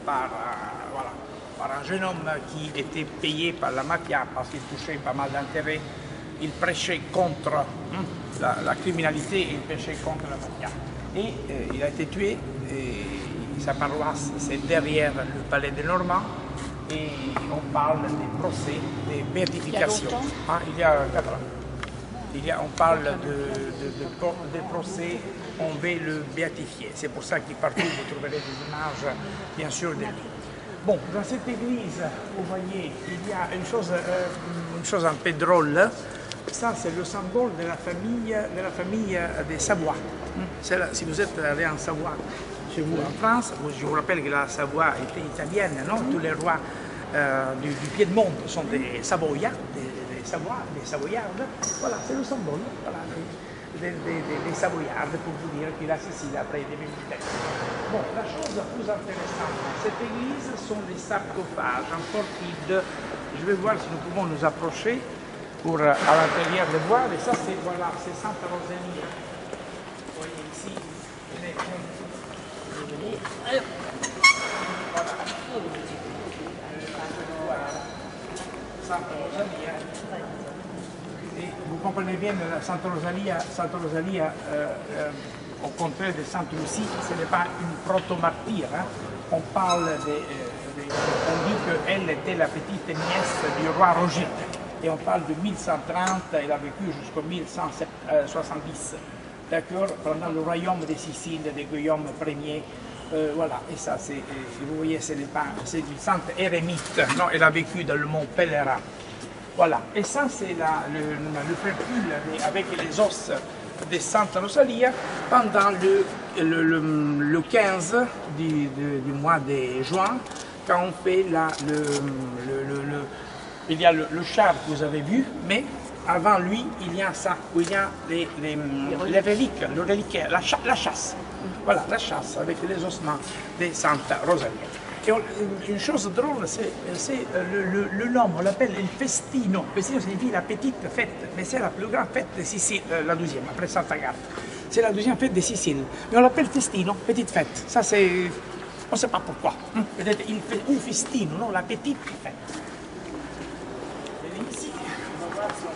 par un jeune homme qui était payé par la mafia parce qu'il touchait pas mal d'intérêts. Il prêchait contre la criminalité et il prêchait contre la mafia. Et il a été tué. Et sa paroisse, c'est derrière le palais de Normand. Et on parle des procès, des béatifications. Il y a 4 ans. On parle de procès, on veut le béatifier. C'est pour ça que partout vous trouverez des images, bien sûr, de lui. Bon, dans cette église, vous voyez, il y a une chose un peu drôle. Ça, c'est le symbole de la famille des Savoie. Si vous êtes allé en Savoie, chez vous en France, je vous rappelle que la Savoie était italienne, non? Tous les rois du Piémont sont des Savoyards, des Savoyardes. Voilà, c'est le symbole des Savoyardes pour vous dire que la Sicile après est devenue italienne. Bon, la chose la plus intéressante dans cette église sont les sarcophages en fortide. Je vais voir si nous pouvons nous approcher pour à l'intérieur de voir. Et ça, c'est Santa Rosalia. Vous voyez ici, Santa Rosalia. Et vous comprenez bien, la Santa Rosalia au contraire de Sainte Lucie, ce n'est pas une proto-martyre. Hein. On parle on dit qu'elle était la petite nièce du roi Roger. Et on parle de 1130, elle a vécu jusqu'au 1170. D'accord, pendant le royaume des Siciles de Guillaume Ier. Voilà, et ça, vous voyez, c'est une sainte érémite. Non, elle a vécu dans le mont Pèlerin. Voilà, et ça, c'est le prélude avec les os de Santa Rosalia pendant le 15 du mois de juin, quand on fait il y a le char que vous avez vu, mais avant lui, il y a ça, où il y a les reliques, le reliquaire, la chasse. Voilà, la chasse avec les ossements de Santa Rosalia. Et une chose drôle, c'est le nom, on l'appelle il festino. Festino signifie la petite fête, mais c'est la plus grande fête de Sicile, la deuxième, après Santa Gata. C'est la deuxième fête de Sicile. Mais on l'appelle festino, petite fête. Ça, c'est. On ne sait pas pourquoi. Peut-être un festino, non, la petite fête. Et ici, on va voir ça.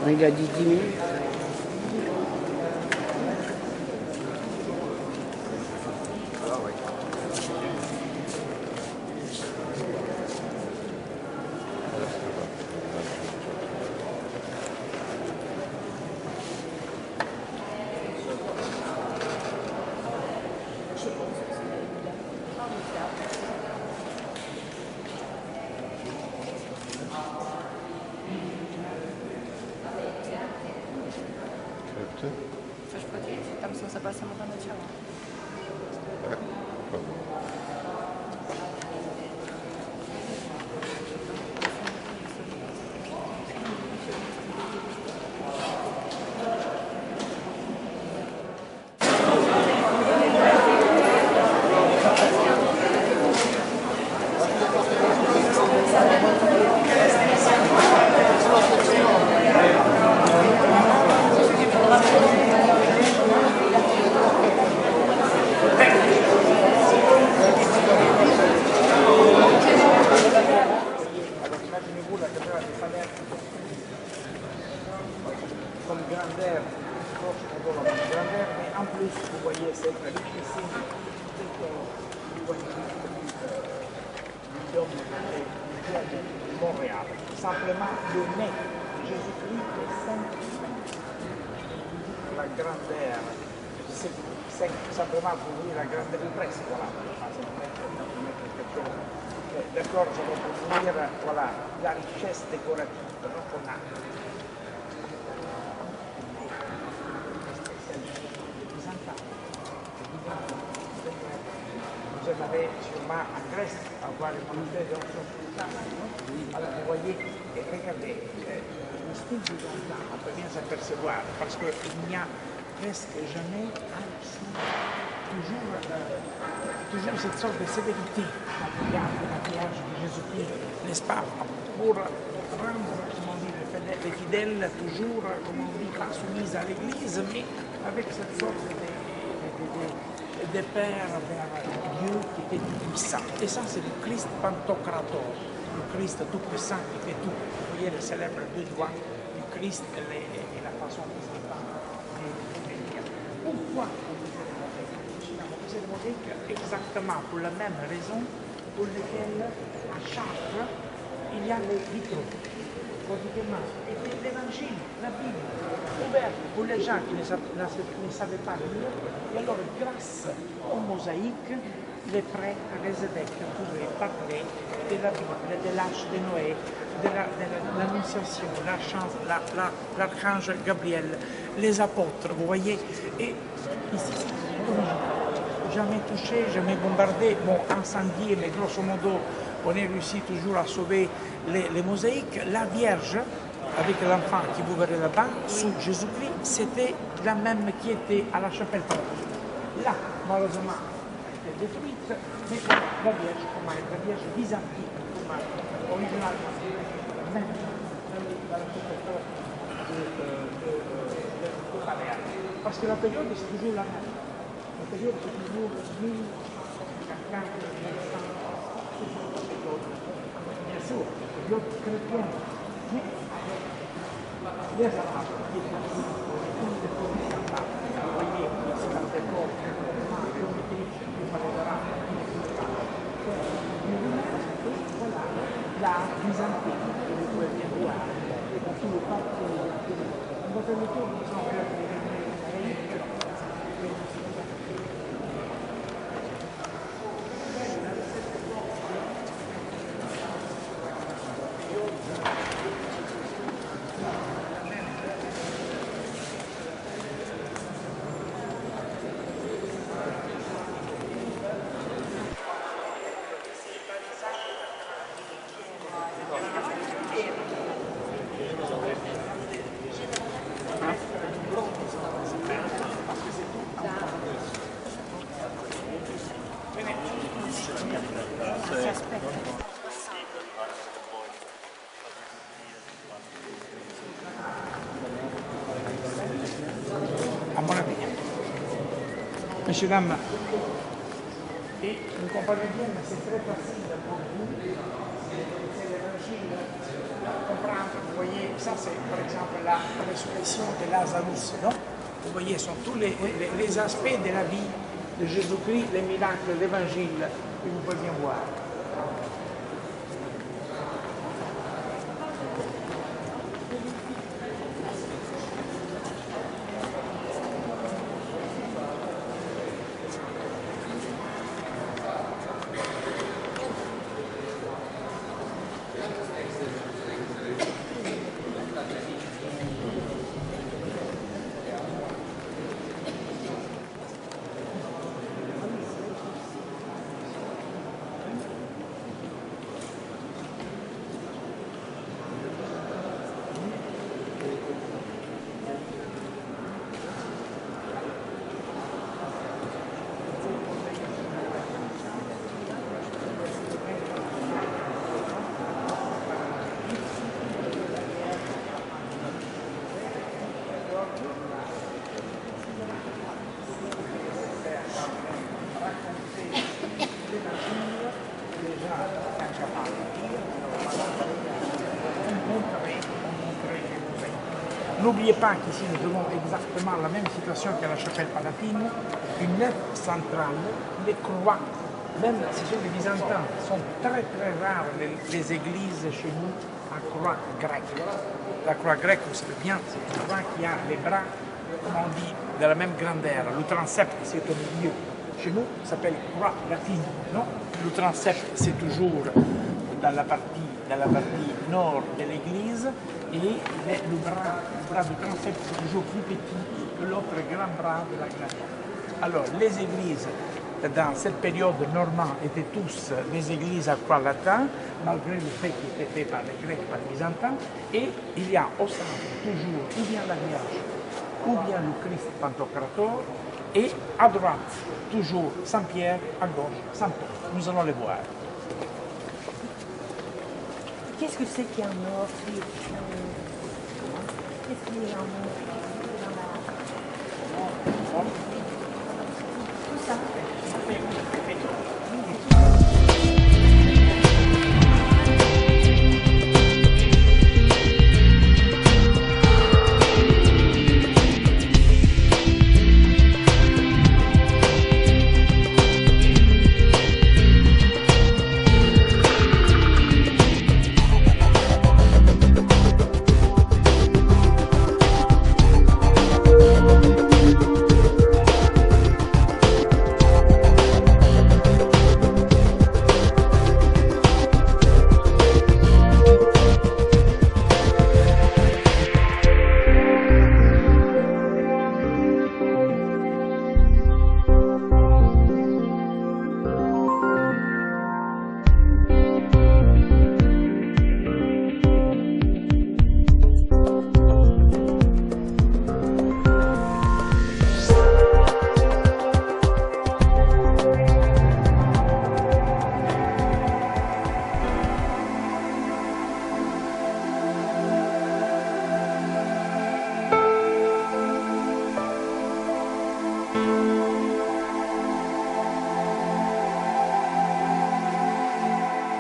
Il a dit 10 minutes. Coś powiedzieć? Tam są zabalsamowane ciała. Tak? Comme grandeur, grandeur, mais en plus, vous voyez, c'est très difficile. Vous voyez l'homme de Montréal. Simplement, le nez de Jésus-Christ est 5 la grandeur, c'est simplement pour vous la grandeur, presque, voilà. D'accord, je vais vous dire, voilà, la richesse décorative qu'on a. Vous avez sûrement en Grèce avoir les monuments de l'Antiquité. Alors vous voyez, et regardez, le style byzantin, on peut bien s'apercevoir, parce qu'il n'y a presque jamais un dessous, toujours cette sorte de sévérité dans le maquillage de Jésus-Christ, n'est-ce pas? Pour rendre, comment dire, les fidèles toujours, comme on dit, pas soumis à l'Église, mais avec cette sorte de père vers Dieu qui était tout-puissant. Et ça, c'est le Christ Pantocrator, le Christ tout-puissant qui fait tout. Vous voyez le célèbre deux doigts du Christ et la façon dont il parle. Pourquoi c'est le mosaïque? Exactement pour la même raison pour laquelle à Chartres, il y a les vitraux. Et l'évangile, la Bible, ouverte pour les gens qui ne savaient pas lire. Et alors, grâce aux mosaïques, les prêtres, les évêques pouvaient parler de la Bible, de l'Arche de Noé, de l'Annonciation, l'archange Gabriel, les apôtres, vous voyez. Et ici, c'est jamais touché, jamais bombardé, bon, incendié, mais grosso modo, on a réussi toujours à sauver les mosaïques. La Vierge, avec l'enfant qui vous verrez là-bas, sous Jésus-Christ, c'était la même qui était à la chapelle Paroisse. Là, malheureusement, elle a été détruite, mais la Vierge, la Vierge byzantine, originalement, même dans la chapelle de Paléa. Parce que la période, c'est toujours la même. La période, c'est toujours 1050, 1900. Bien sûr, période chrétienne, mais les Arabes qui étaient ici, tous les Arabes, vous voyez, ici dans le décor, géométrique, par les Arabes, voilà, l'art byzantin que vous pouvez bien voir, dans tout le parc, on va faire le tour, disons, à mon avis. Messieurs, dames, et vous comprenez bien, mais c'est très facile pour vous l'évangile, comprendre, vous voyez, ça c'est par exemple la résurrection de Lazarus, non? Vous voyez, ce sont tous les aspects de la vie de Jésus-Christ, les miracles, l'évangile, que vous pouvez bien voir. N'oubliez pas qu'ici nous avons exactement la même situation qu'à la chapelle palatine, une nef centrale, les croix, même si ce sont des byzantins, sont très très rares les églises chez nous à croix grecque. La croix grecque, vous savez bien, c'est une croix qui a les bras, comme on dit, de la même grandeur. Le transept, c'est au milieu. Chez nous, ça s'appelle croix latine. Non, le transept, c'est toujours dans la partie nord de l'église et le bras du transept c'est toujours plus petit que l'autre grand bras de la gloriole. Alors les églises dans cette période normande étaient tous des églises à croix latin, malgré le fait qu'ils étaient faits par les Grecs, par les Byzantins, et il y a au centre toujours ou bien la Vierge ou bien le Christ Pantocrator, et à droite toujours Saint-Pierre, à gauche Saint-Paul. Nous allons les voir. Qu'est-ce que c'est qu'un mort? Qu'est-ce qu'il y a en mort? Tout ça.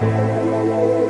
La la la la.